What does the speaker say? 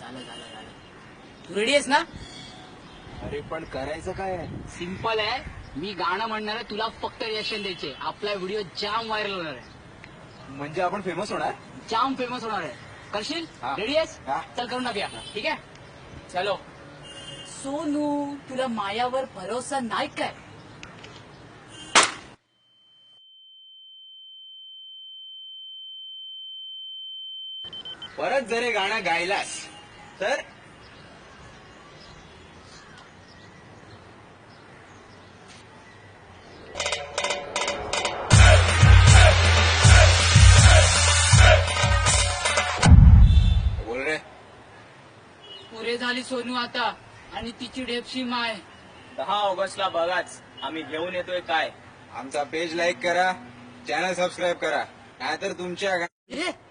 झालं झालं झालं. तू रेडी आहेस ना? अरे पण करायचं काय आहे? सिंपल आहे. मी गाणं म्हणणार आहे, तुला फक्त रिएक्शन द्यायचे. आपला व्हिडिओ जाम व्हायरल होणार आहे, म्हणजे आपण फेमस होणार? जाम फेमस होणार आहे. करशील? हा. रेडी आहेस? हा. चल करून टाकूया. ठीक आहे, चलो. सोनू, तुला मायावर भरोसा नाही काय? परत जर हे गाणं गायलास तर बोल रे. पुरे झाली सोनू आता, आणि तिची ढेपशी माय. 10 ऑगस्टला बघाच आम्ही घेऊन येतोय काय. आमचा पेज लाईक करा, चॅनल सबस्क्राईब करा, नाहीतर तुमच्या ए